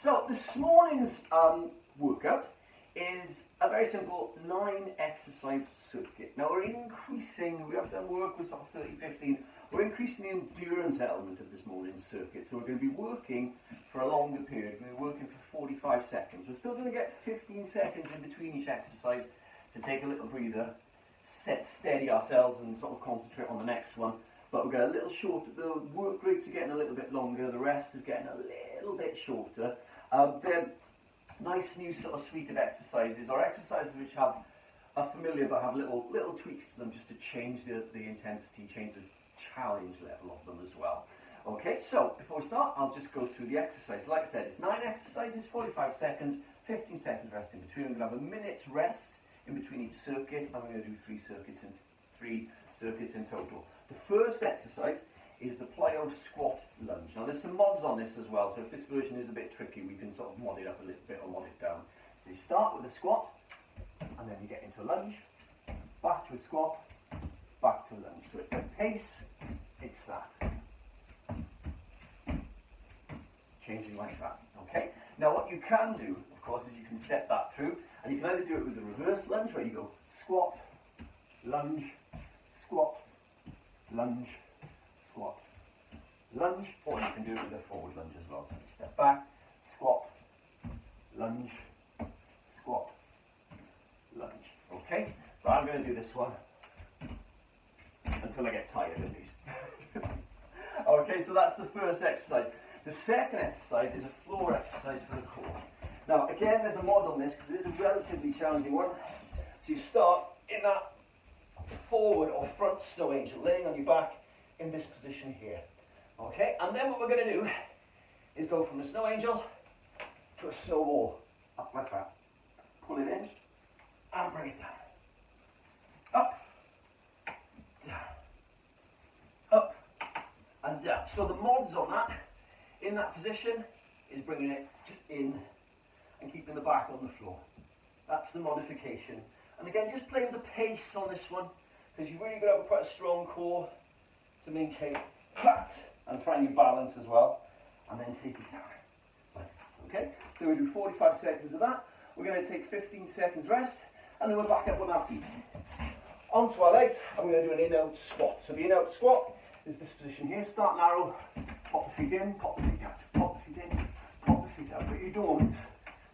So this morning's workout is a very simple 9-exercise circuit. Now we're increasing, we have done work with sort of 30, 15, we're increasing the endurance element of this morning's circuit. So we're going to be working for a longer period. We're working for 45 seconds. We're still going to get 15 seconds in between each exercise to take a little breather, steady ourselves and sort of concentrate on the next one. But we've got a little shorter, the work rates are getting a little bit longer, the rest is getting a little bit shorter. They're nice new sort of suite of exercises, or exercises which are familiar but have little tweaks to them just to change the intensity, change the challenge level of them as well. Okay, so before we start, I'll just go through the exercise. Like I said, it's 9 exercises, 45 seconds, 15 seconds rest in between. I'm going to have a minute's rest in between each circuit, and we're going to do 3 circuits in total. The first exercise is the Plyo squat lunge. Now there's some mods on this as well, so if this version is a bit tricky, we can sort of mod it up a little bit or mod it down. So you start with a squat, and then you get into a lunge, back to a squat, back to a lunge. So at the pace, it's that. Changing like that, okay? Now what you can do, of course, is you can step that through, and you can either do it with the reverse lunge, where you go squat, lunge, squat, lunge, squat, lunge, or you can do it with a forward lunge as well. So you step back, squat, lunge, squat, lunge. Okay? So I'm going to do this one until I get tired at least. Okay, so that's the first exercise. The second exercise is a floor exercise for the core. Now again, there's a mod on this because it is a relatively challenging one. So you start in that forward or front snow angel, laying on your back in this position here. Okay, and then what we're going to do is go from the snow angel to a snowball, up like that. Pull it in and bring it down. Up, down, up and down. So the mods on that, in that position, is bringing it just in and keeping the back on the floor. That's the modification. And again, just playing the pace on this one, because you've really got to have quite a strong core to maintain that and try and your balance as well, and then take it down. Okay, so we do 45 seconds of that. We're going to take 15 seconds rest, and then we're back up on our feet. Onto our legs, and we're going to do an in-out squat. So the in-out squat is this position here. Start narrow, pop the feet in, pop the feet out, pop the feet in, pop the feet out. But you don't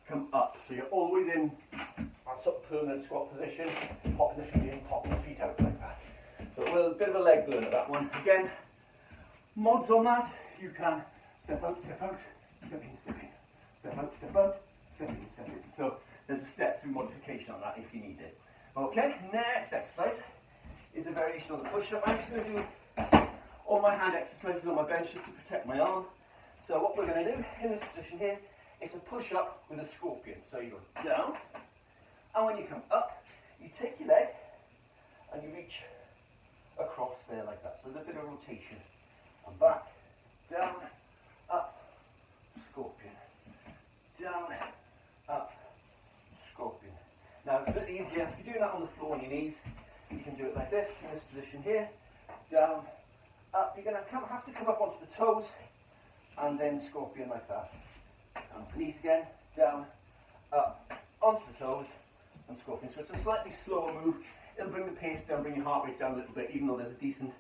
come up, so you're always in that sort of permanent squat position, popping the feet in, popping the feet out like that. So a bit of a leg burner, that one. Again, mods on that, you can step out, step in, step in, step out, step in, step in. So there's a step through modification on that if you need it. Okay, next exercise is a variation on the push-up. I'm just going to do all my hand exercises on my bench just to protect my arm. So what we're going to do in this position here is a push-up with a scorpion. So you go down, and when you come up, you take your leg and you reach across there like that. So there's a bit of rotation. And back, down, up, scorpion. Down, up, scorpion. Now it's a bit easier. If you're doing that on the floor on your knees, you can do it like this, in this position here. Down, up. You're going to have to come up onto the toes, and then scorpion like that. Down the knees again, down, up, onto the toes, and scorpion. So it's a slightly slower move. It'll bring the pace down, bring your heart rate down a little bit, even though there's a decent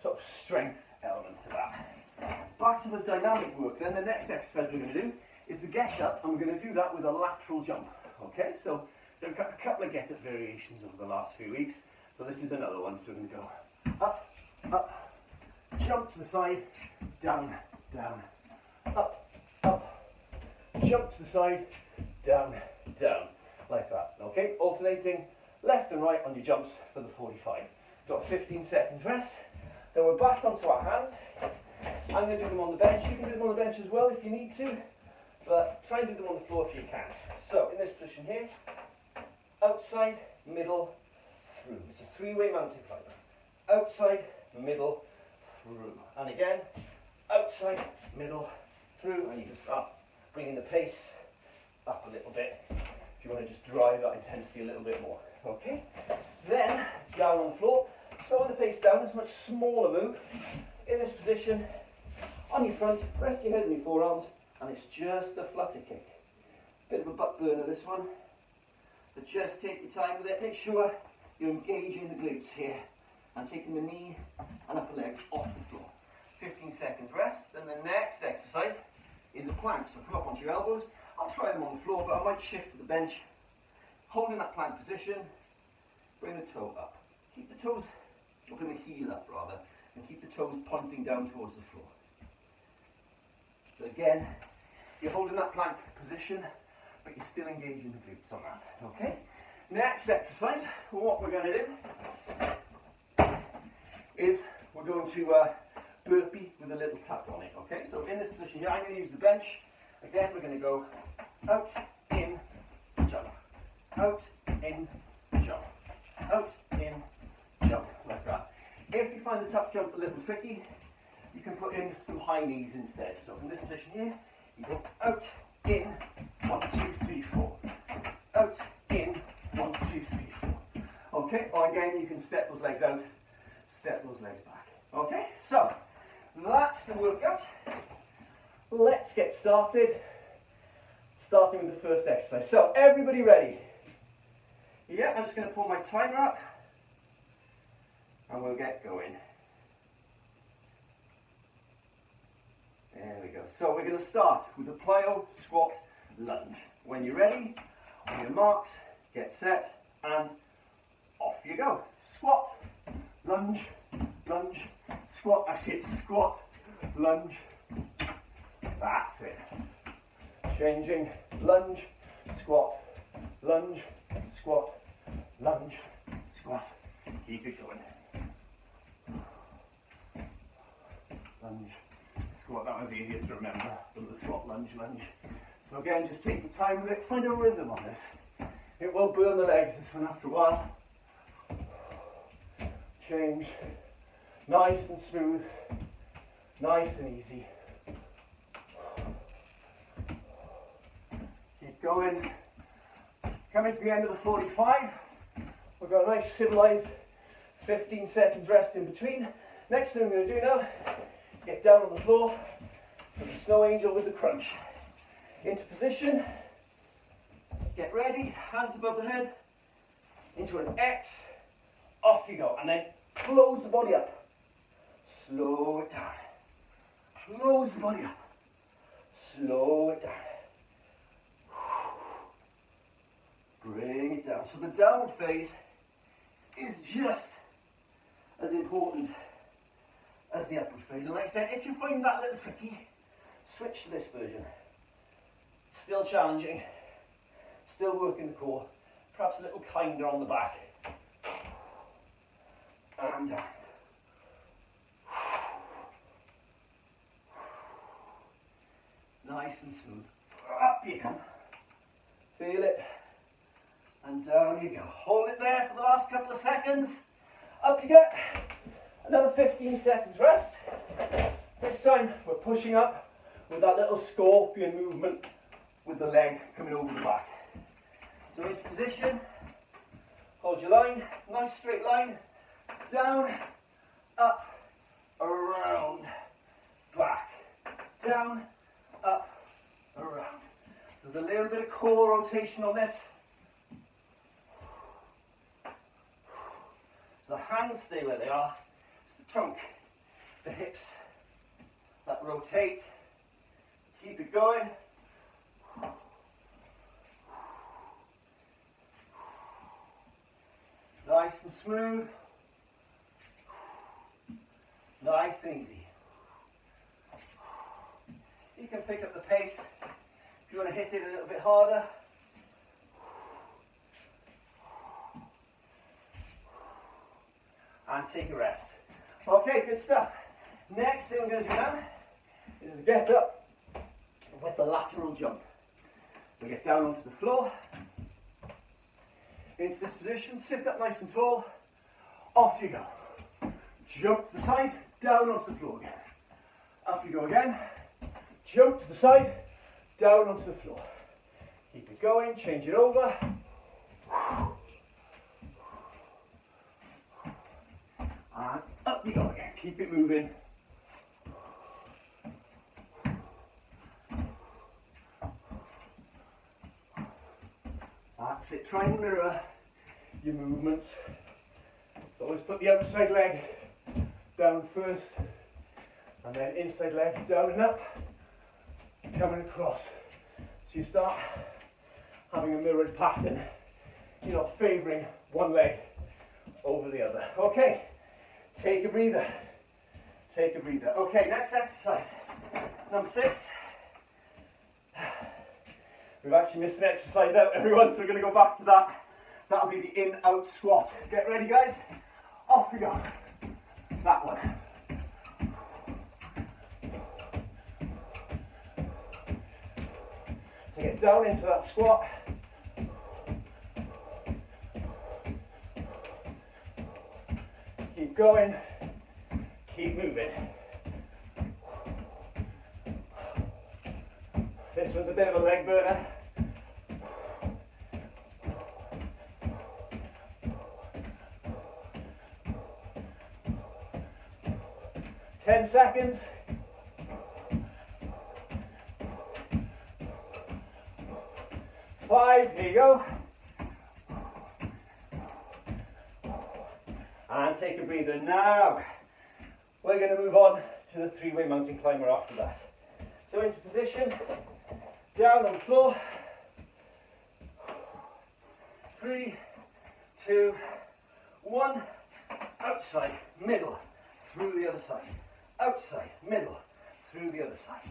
sort of strength element to that. Back to the dynamic work then. The next exercise we're going to do is the get up, and we're going to do that with a lateral jump. Okay, so we've got a couple of get up variations over the last few weeks. So this is another one. So we're going to go up, up, jump to the side, down, down, up, up, jump to the side, down, down, like that. Okay, alternating left and right on your jumps for the 45. Got 15 seconds rest. Then we're back onto our hands. I'm going to do them on the bench. You can do them on the bench as well if you need to, but try and do them on the floor if you can. So in this position here, outside, middle, through. It's a 3-way mountain climber. Outside, middle, through. And again, outside, middle, through, and you just start bringing the pace up a little bit if you want to just drive that intensity a little bit more. Okay, then down on the floor, slowing the pace down. It's a much smaller move. In this position, on your front, rest your head on your forearms, and it's just a flutter kick. Bit of a butt burner this one, but just take your time with it. Make sure you're engaging the glutes here and taking the knee and upper leg off the floor. 15 seconds rest. Then the next exercise is a plank. So come up onto your elbows. I'll try them on the floor, but I might shift to the bench. Holding that plank position, bring the toe up. Keep the toes, or bring the heel up rather, and keep the toes pointing down towards the floor. So again, you're holding that plank position, but you're still engaging the glutes on that. Okay? Next exercise, what we're going to do is we're going to burpee with a little tuck on it. Okay? So in this position here, I'm going to use the bench. Again, we're going to go out, in, jump. Out, in, jump. Out, in, jump. Like that. If you find the tuck jump a little tricky, you can put in some high knees instead. So from this position here, you go out, in, 1, 2, 3, 4. Out, in, 1, 2, 3, 4. Okay, or again, you can step those legs out, step those legs back. Okay, so that's the workout. Let's get started. Starting with the first exercise. So, everybody ready? Yeah, I'm just going to pull my timer up and we'll get going. There we go. So we're going to start with the plyo squat lunge. When you're ready, on your marks, get set, and off you go. Squat, lunge, lunge, squat. Actually, it's squat, lunge. That's it. Changing, lunge, squat, lunge, squat, lunge, squat. Keep it going. Lunge, squat. That was easier to remember than the squat, lunge, lunge. So again, just take your time with it. Find a rhythm on this. It will burn the legs, this one, after a while. Change. Nice and smooth. Nice and easy. Keep going. Coming to the end of the 45. We've got a nice civilized 15 seconds rest in between. Next thing we're going to do now, get down on the floor for the snow angel with the crunch. Into position. Get ready. Hands above the head. Into an X. Off you go. And then close the body up. Slow it down. Close the body up. Slow it down. Bring it down. So the downward phase is just as important as the upward phase. And like I said, if you find that a little tricky, switch to this version. Still challenging, still working the core, perhaps a little kinder on the back. And down. Nice and smooth. Up you come. Feel it. And down you go. Hold it there for the last couple of seconds. Up you get. Another 15 seconds rest. This time we're pushing up with that little scorpion movement with the leg coming over the back. So into position. Hold your line. Nice straight line. Down, up, around, back. Down, up, around. There's a little bit of core rotation on this. So the hands stay where they are. It's the trunk, the hips that rotate. Keep it going. Nice and smooth. Nice and easy. You can pick up the pace if you want to hit it a little bit harder. And take a rest. Okay, good stuff. Next thing we're going to do now is get up with the lateral jump. So get down onto the floor, into this position, sit up nice and tall, off you go. Jump to the side, down onto the floor again. Up you go again, jump to the side, down onto the floor. Keep it going, change it over. And up you go again, keep it moving. That's it. Try and mirror your movements. So always put the outside leg down first, and then inside leg down and up, coming across. So you start having a mirrored pattern. You're not favouring one leg over the other. Okay, take a breather. Take a breather. Okay, next exercise. Number 6. We've actually missed an exercise out, everyone, so we're going to go back to that. That'll be the in-out squat. Get ready, guys. Off we go. That one. So get down into that squat. Keep going. Keep moving. This one's a bit of a leg burner. Ten seconds. Five, here you go. And take a breather. Now, we're going to move on to the 3-way mountain climber after that. So into position, down on the floor. 3, 2, 1. Outside, middle, through the other side. Outside, middle, through the other side.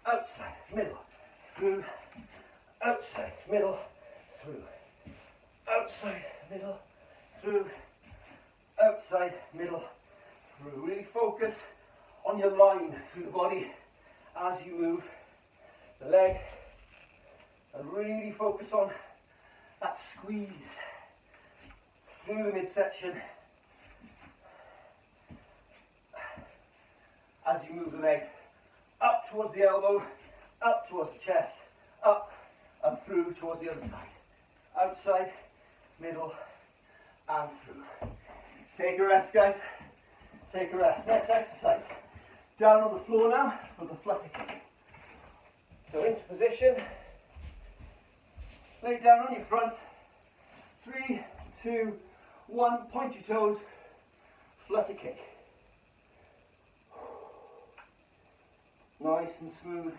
Outside, middle, through. Outside, middle, through. Outside, middle, through. Outside, middle, through. Really focus on your line through the body as you move the leg. And really focus on that squeeze through the midsection as you move the leg up towards the elbow, up towards the chest, up and through towards the other side. Outside, middle, and through. Take a rest, guys. Take a rest. Next exercise. Down on the floor now for the flutter kick. So into position. Lay down on your front. 3, 2, 1. Point your toes. Flutter kick. Nice and smooth.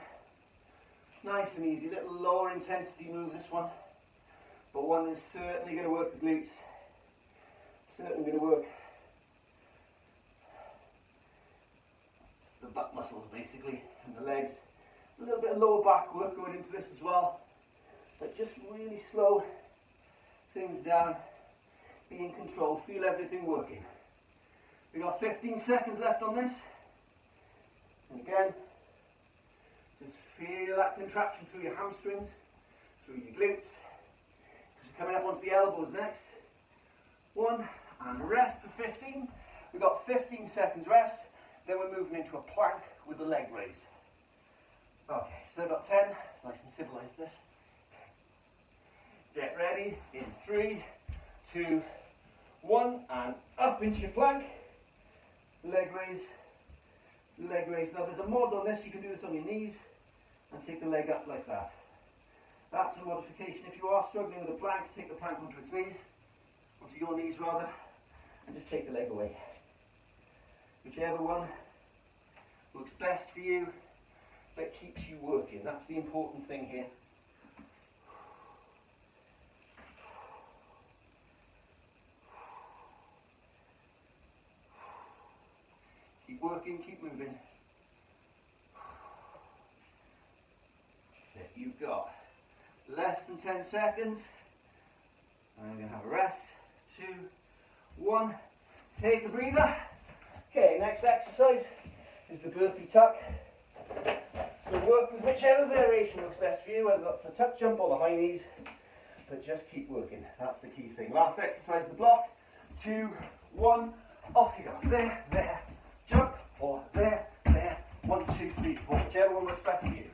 Nice and easy. Little lower intensity move, this one. But one that's certainly going to work the glutes. Certainly going to work the back muscles, basically, and the legs. A little bit of lower back work going into this as well. But just really slow things down. Be in control. Feel everything working. We've got 15 seconds left on this. And again, just feel that contraction through your hamstrings, through your glutes. Because we're coming up onto the elbows next. 1, and rest for 15. We've got 15 seconds rest. Then we're moving into a plank with a leg raise. Okay, so I've got 10. Nice and civilized this. Get ready in 3, 2, 1, and up into your plank. Leg raise. Leg raise. Now there's a mod on this. You can do this on your knees and take the leg up like that. That's a modification. If you are struggling with a plank, take the plank onto its knees, onto your knees rather, and just take the leg away. Whichever one works best for you, that keeps you working. That's the important thing here. Keep working, keep moving. That's it. You've got less than 10 seconds. I'm going to have a rest. 2, 1. Take a breather. Okay, next exercise is the Burpee Tuck. So work with whichever variation looks best for you, whether that's the tuck jump or the high knees, but just keep working. That's the key thing. Last exercise, the block. 2, 1, off you go. There, there, jump, or there, there. 1, 2, 3, 4. Whichever one works best for you.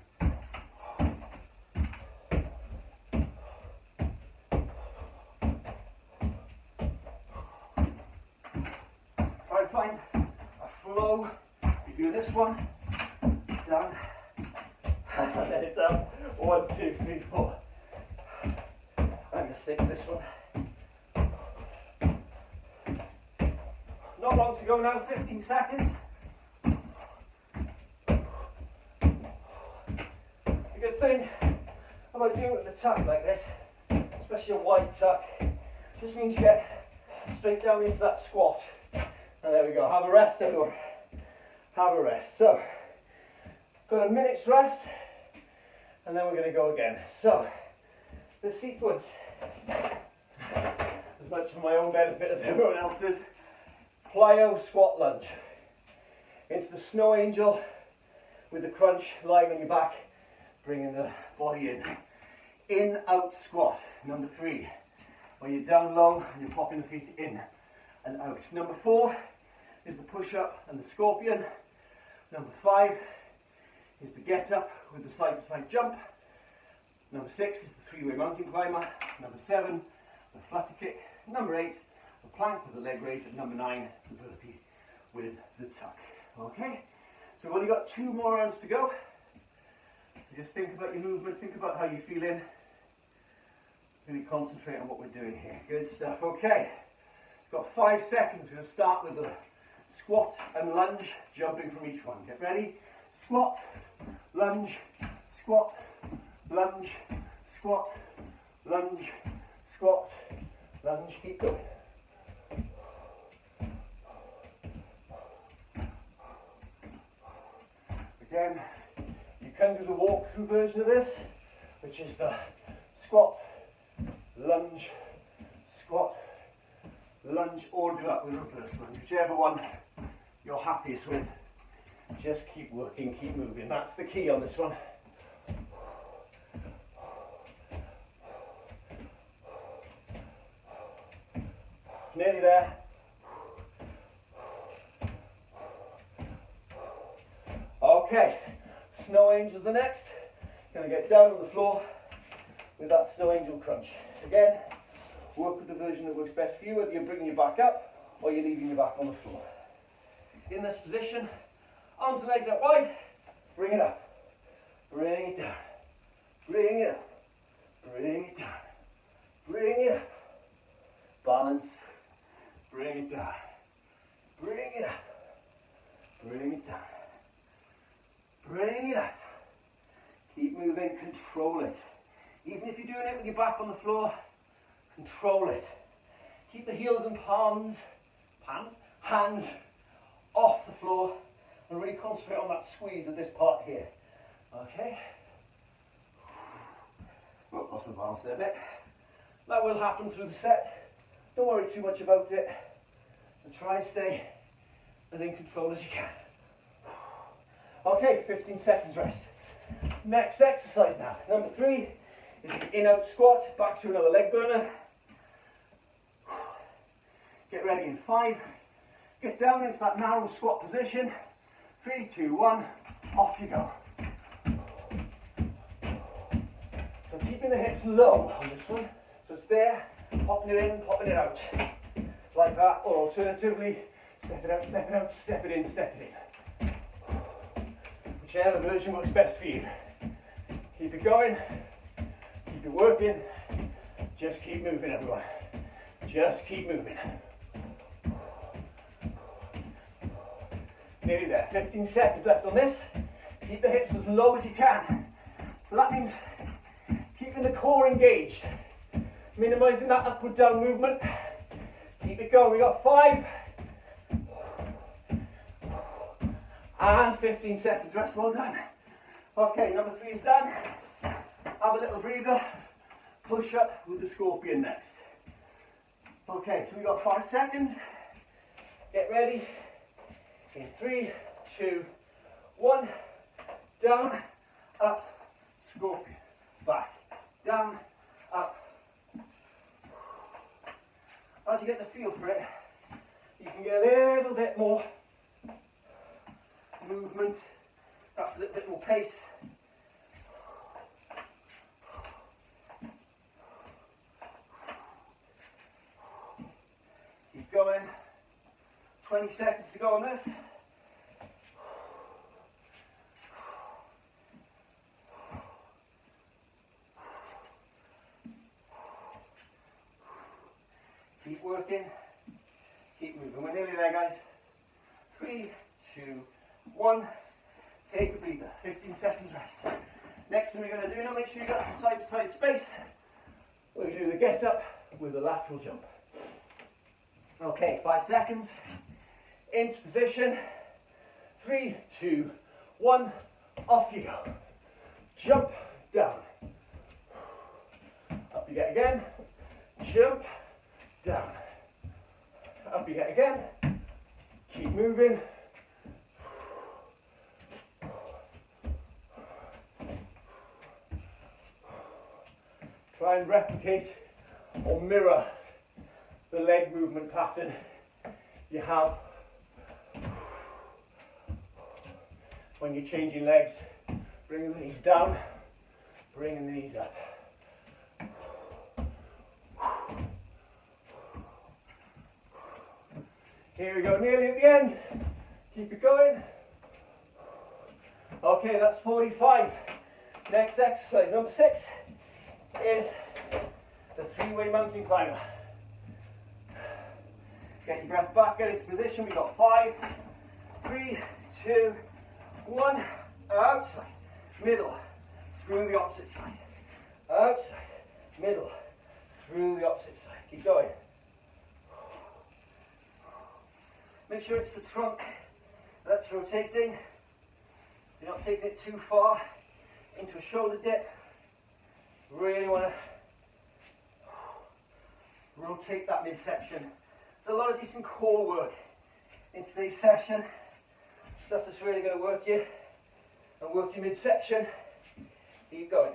Try and find a flow. You do this one, down, and then it's up. 1, 2, 3, 4. I'm going to Stick with this one. Not long to go now, 15 seconds. The good thing about doing it with a tuck like this, especially a wide tuck, just means you get straight down into that squat. And there we go. Have a rest, everyone. Have a rest. So, got a minute's rest, and then we're going to go again. So, the sequence, as much for my own benefit as everyone else's. Plyo squat lunge. Into the snow angel with the crunch, lying on your back, bringing the body in. In, out, squat. Number 3. Where you're down low and you're popping the feet in and out. Number 4 is the push-up and the scorpion. Number 5 is the get-up with the side-to-side jump. Number 6 is the 3-way mountain climber. Number 7, the flutter kick. Number 8, the plank with the leg raise. And number 9, the burpee with the tuck. Okay, so we've only got 2 more rounds to go. So just think about your movement, think about how you're feeling. Really concentrate on what we're doing here. Good stuff. Okay, we've got 5 seconds. We're going to start with the squat and lunge, jumping from each one. Get ready. Squat, lunge, squat, lunge, squat, lunge, squat, lunge. Keep going. Again, you can do the walk-through version of this, which is the squat, lunge, squat, lunge, or do that with reverse lunge, whichever one you're happiest with. Just keep working, keep moving. That's the key on this one. Nearly there. Okay, snow angels the next. Gonna get down on the floor with that snow angel crunch. Again, work with the version that works best for you, whether you're bringing your back up or you're leaving your back on the floor. In this position, arms and legs out wide, bring it up, bring it down, bring it up, bring it down, bring it up, balance, bring it down, bring it up, bring it down, bring it up, keep moving, control it. Even if you're doing it with your back on the floor, control it. Keep the heels and hands off the floor and really concentrate on that squeeze of this part here. Okay? Oh, lost my balance there a bit. That will happen through the set. Don't worry too much about it. And try and stay as in control as you can. Okay, 15 seconds rest. Next exercise now. Number 3 is the in-out squat. Back to another leg burner. Get ready in 5. Get down into that narrow squat position. 3, 2, 1. Off you go. So keeping the hips low on this one. So it's there, popping it in, popping it out. Like that. Or alternatively, step it out, step it out, step it in, step it in. Whichever version works best for you. Keep it going. Keep it working. Just keep moving, everyone. Just keep moving. Nearly there. 15 seconds left on this. Keep the hips as low as you can. So that means keeping the core engaged. Minimizing that upward down movement. Keep it going. We got 5. And 15 seconds rest. Well done. Okay, number 3 is done. Have a little breather. Push up with the scorpion next. Okay, so we got 5 seconds. Get ready. In 3, 2, 1. Down, up, scorpion. Back, down, up. As you get the feel for it, you can get a little bit more movement, perhaps a little bit more pace. Keep going. 20 seconds to go on this. Keep working. Keep moving. We're nearly there, guys. 3, 2, 1. Take a breather. 15 seconds rest. Next thing we're going to do now, make sure you've got some side-to-side space. We're going to do the get up with a lateral jump. Okay, 5 seconds. Into position. 3, 2, 1. Off you go. Jump down. Up you get again. Jump down. Up you get again. Keep moving. Try and replicate or mirror the leg movement pattern you have when you're changing legs. Bringing the knees down, bringing the knees up. Here we go, nearly at the end. Keep it going. Okay, that's 45. Next exercise, number 6, is the 3-way mountain climber. Get your breath back, get into position. We've got 5, 3, 2, 1. Outside, middle, through the opposite side. Outside, middle, through the opposite side. Keep going. Make sure it's the trunk that's rotating. You're not taking it too far into a shoulder dip. Really want to rotate that midsection. There's a lot of decent core work in today's session. Stuff that's really going to work you and work your midsection. Keep going.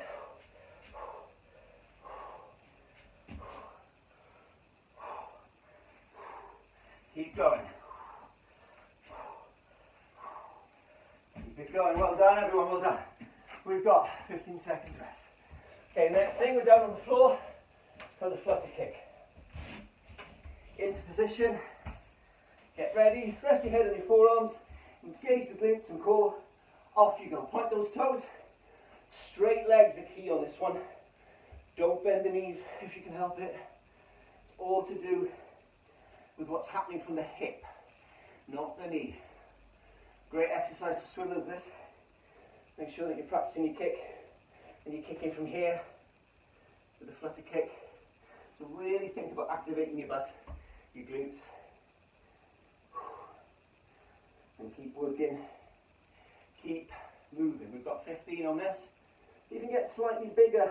Keep going. Keep it going. Well done, everyone. Well done. We've got 15 seconds rest. Okay, next thing, we're down on the floor for the flutter kick. Into position. Get ready. Rest your head on your forearms. Engage the glutes and core. Off you go. Point those toes. Straight legs are key on this one. Don't bend the knees if you can help it. It's all to do with what's happening from the hip, not the knee. Great exercise for swimmers, this. Make sure that you're practicing your kick and you're kicking from here with the flutter kick. So really think about activating your butt, your glutes. And keep working. Keep moving. We've got 15 on this. You can get slightly bigger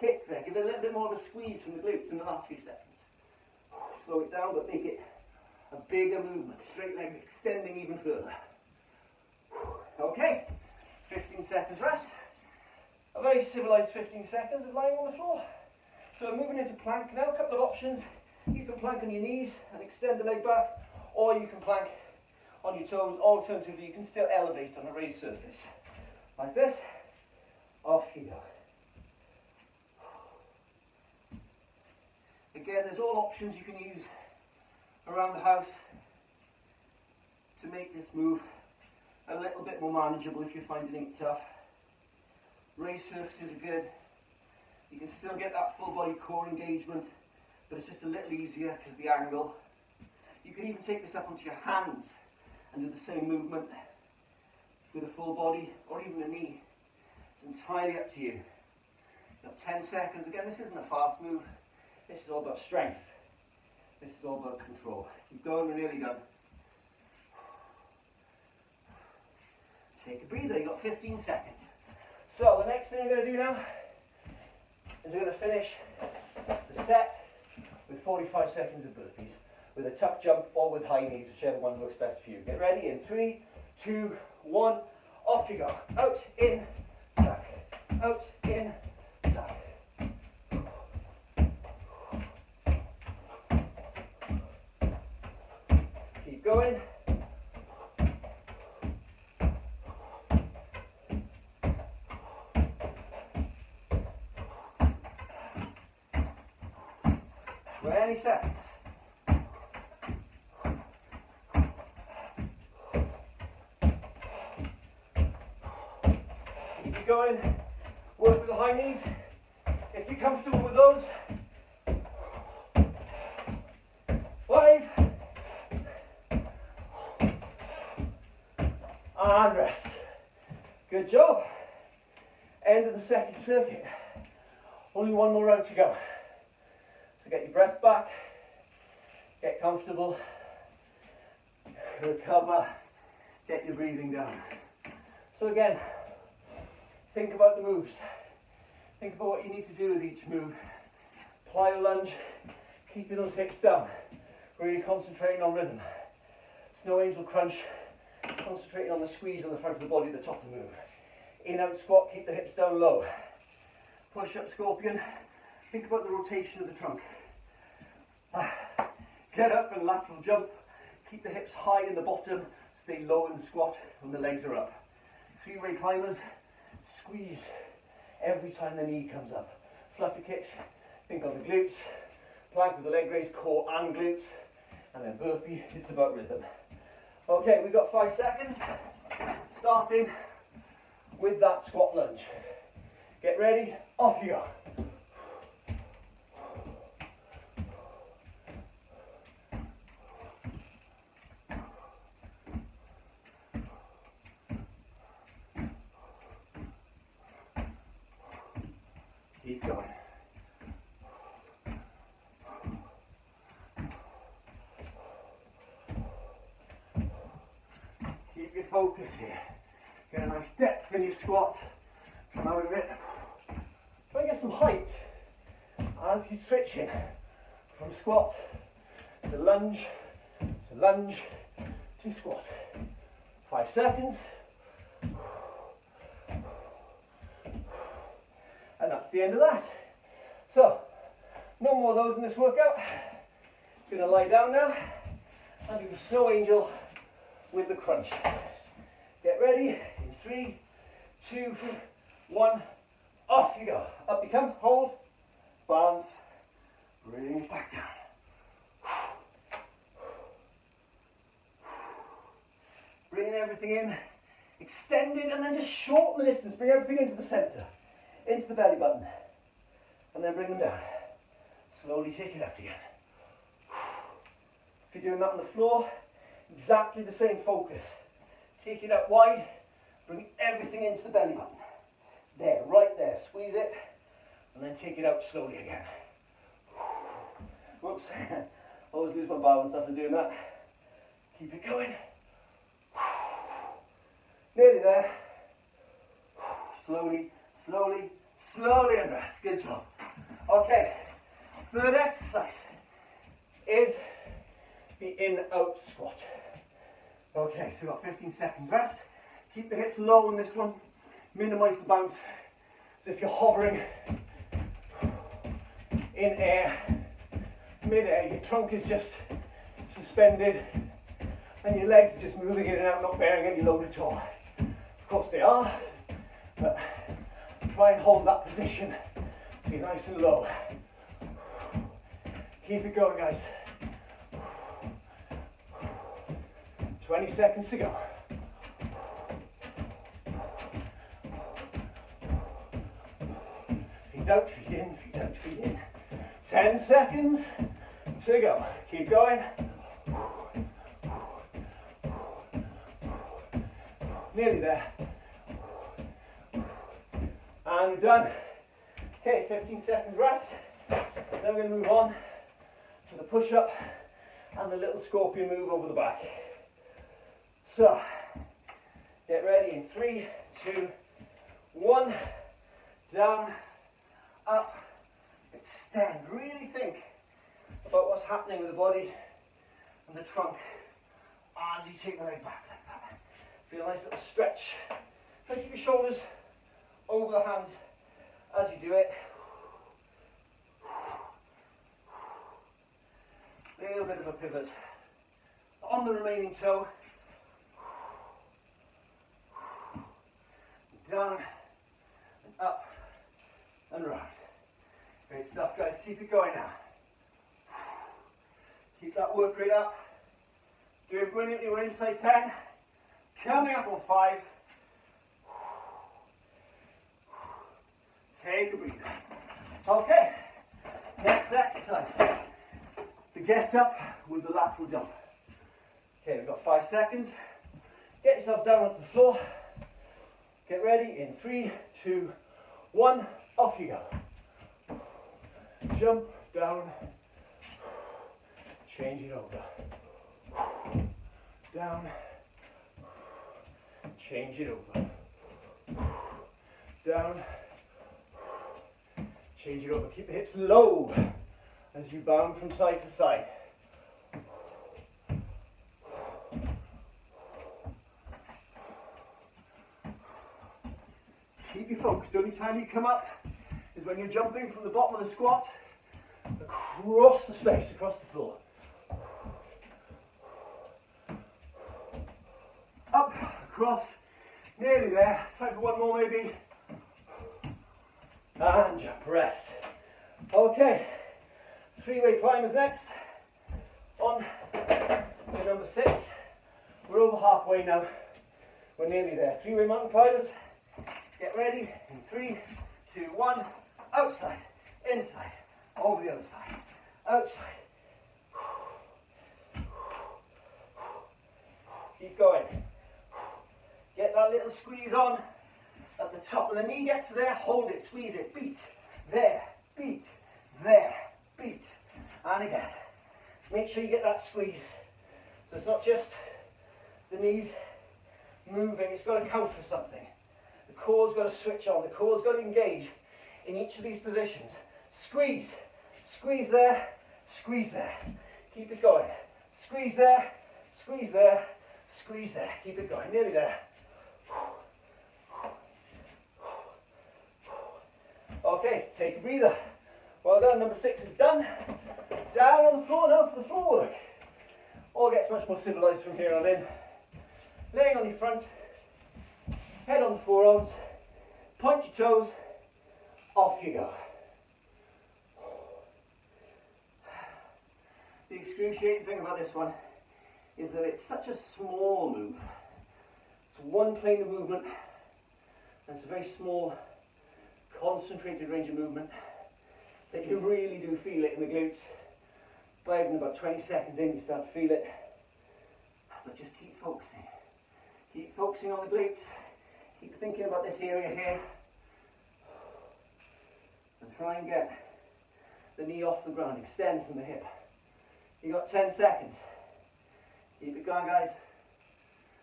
kick there. Give it a little bit more of a squeeze from the glutes in the last few seconds. Slow it down, but make it a bigger movement. Straight legs extending even further. Okay, 15 seconds rest. A very civilized 15 seconds of lying on the floor. So we're moving into plank now. A couple of options. You can plank on your knees and extend the leg back, or you can plank on your toes. Alternatively, you can still elevate on a raised surface. Like this. Off you go. Again, there's all options you can use around the house to make this move a little bit more manageable if you're finding it tough. Raised surfaces are good. You can still get that full body core engagement, but it's just a little easier because of the angle. You can even take this up onto your hands and do the same movement with a full body or even a knee. It's entirely up to you. You've got 10 seconds. Again, this isn't a fast move. This is all about strength. This is all about control. Keep going, we're nearly done. Take a breather, you've got 15 seconds. So the next thing we're going to do now is we're going to finish the set with 45 seconds of burpees with a tuck jump or with high knees, whichever one works best for you. Get ready in 3, 2, 1, off you go. Out, in, tuck. Out, in, tuck. Keep going. Seconds. Keep it going. Work with the high knees. If you're comfortable with those, and rest. Good job. End of the second circuit. Only one more round to go. So get your breath back, get comfortable, recover, get your breathing down. So again, think about the moves. Think about what you need to do with each move. Plyo lunge, keeping those hips down, really concentrating on rhythm. Snow angel crunch, concentrating on the squeeze on the front of the body at the top of the move. In out squat, keep the hips down low. Push up scorpion, think about the rotation of the trunk. Get up and lateral jump, keep the hips high in the bottom, stay low in the squat when the legs are up. Three-way climbers, squeeze every time the knee comes up. Flutter kicks, think on the glutes. Plank with the leg raise, core and glutes. And then burpee, it's about rhythm. Okay, we've got 5 seconds. Starting with that squat lunge. Get ready, off you go. Keep going. Keep your focus here. Get a nice depth in your squat. Come out of it. Try and get some height as you switch in from squat to lunge to squat. 5 seconds. And that's the end of that. So, no more of those in this workout. Going to lie down now and do the snow angel with the crunch. Get ready in 3, 2, 1. Off you go. Up you come. Hold. Bounce. Bring it back down. Bring everything in. Extend it and then just shorten the distance. Bring everything into the center. Into the belly button. And then bring them down. Slowly take it out again. If you're doing that on the floor, exactly the same focus. Take it out wide. Bring everything into the belly button. There, right there. Squeeze it. And then take it out slowly again. Whoops. Always lose my balance after doing that. Keep it going. Nearly there. Slowly, slowly, slowly and rest. Good job. Okay. Third exercise is the in-out squat. Okay, so we've got 15 seconds rest. Keep the hips low on this one. Minimize the bounce. So if you're hovering in air, mid-air, your trunk is just suspended and your legs are just moving in and out, not bearing any load at all. Of course they are, but try and hold that position. Be nice and low. Keep it going, guys. 20 seconds to go. Feet out, feet in, feet out, feet in. 10 seconds to go. Keep going. Nearly there. And we're done. Okay, 15 seconds rest. Then we're going to move on to the push-up and the little scorpion move over the back. So, get ready in 3, 2, 1. Down, up, extend. Really think about what's happening with the body and the trunk as you take the leg back like that. Feel a nice little stretch. Try to keep your shoulders over the hands as you do it. A little bit of a pivot on the remaining toe. Down and up and round. Great stuff, guys. Keep it going now. Keep that work rate up. Doing brilliantly. We're inside 10. Coming up on 5. Take a breather. Okay. Next exercise. The get up with the lateral jump. Okay, we've got 5 seconds. Get yourself down onto the floor. Get ready in 3, 2, 1. Off you go. Jump down. Change it over. Down. Change it over. Down. Change it over. Keep the hips low as you bound from side to side. Keep your focus. The only time you come up is when you're jumping from the bottom of the squat across the space, across the floor. Up, across, nearly there. Time for one more maybe. And jump, rest. Okay, three-way climbers next. On to number 6. We're over halfway now. We're nearly there. Three-way mountain climbers. Get ready in 3, 2, 1. Outside, inside, over the other side. Outside. Keep going. Get that little squeeze on at the top. When the knee gets there, hold it, squeeze it, beat. There, beat. There, beat. And again. Make sure you get that squeeze. So it's not just the knees moving, it's got to count for something. The core's got to switch on, the core's got to engage in each of these positions. Squeeze, squeeze there, squeeze there. Keep it going. Squeeze there, squeeze there, squeeze there. Keep it going, nearly there. Okay, take a breather. Well done, number 6 is done. Down on the floor now for the floor work. All gets much more civilized from here on in. Laying on your front, head on the forearms, point your toes, off you go. The excruciating thing about this one is that it's such a small move. It's one plane of movement, and it's a very small, concentrated range of movement that you really do feel it in the glutes. By even about 20 seconds in, you start to feel it. But just keep focusing. Keep focusing on the glutes. Keep thinking about this area here. And try and get the knee off the ground. Extend from the hip. You got 10 seconds. Keep it going, guys.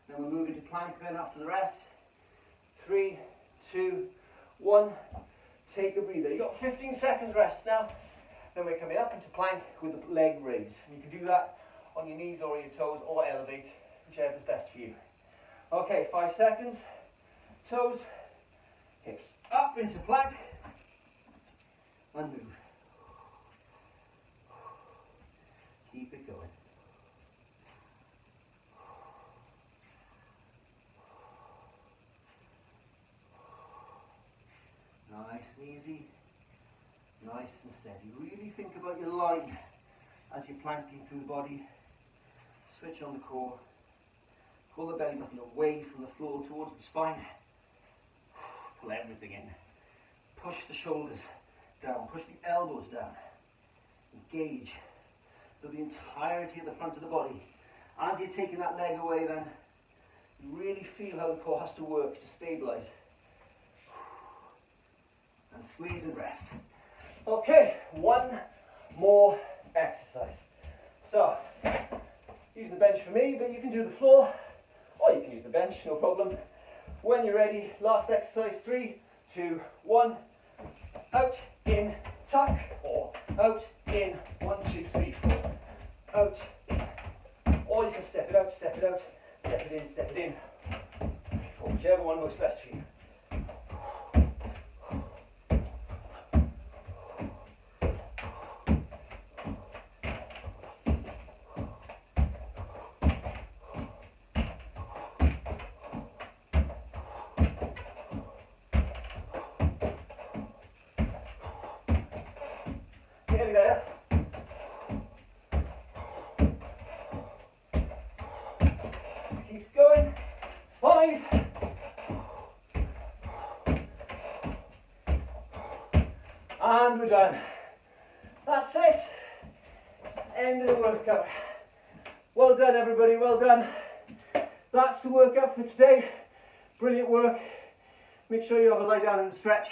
Then we'll move into plank then after the rest. 3, 2, 1. Take a breather. You got 15 seconds rest now. Then we're coming up into plank with the leg raise. You can do that on your knees or your toes or elevate, whichever is best for you. Okay, 5 seconds. Toes, hips up into plank, and move. Keep it going. Nice and easy, nice and steady. Really think about your line as you're planking through the body. Switch on the core. Pull the belly button away from the floor towards the spine. Pull everything in. Push the shoulders down. Push the elbows down. Engage through the entirety of the front of the body. As you're taking that leg away then, you really feel how the core has to work to stabilize. And squeeze and rest. Okay, one more exercise. So, use the bench for me, but you can do the floor, or you can use the bench, no problem. When you're ready, last exercise, 3, 2, 1. Out, in, tuck, or out, in, 1, 2, 3, 4. Out, in. Or you can step it out, step it out, step it in, step it in. Or whichever one works best for you. Nearly there. Keep going. 5. And we're done. That's it. End of the workout. Well done, everybody. Well done. that's the workout for today. Brilliant work. Make sure you have a lie down and stretch.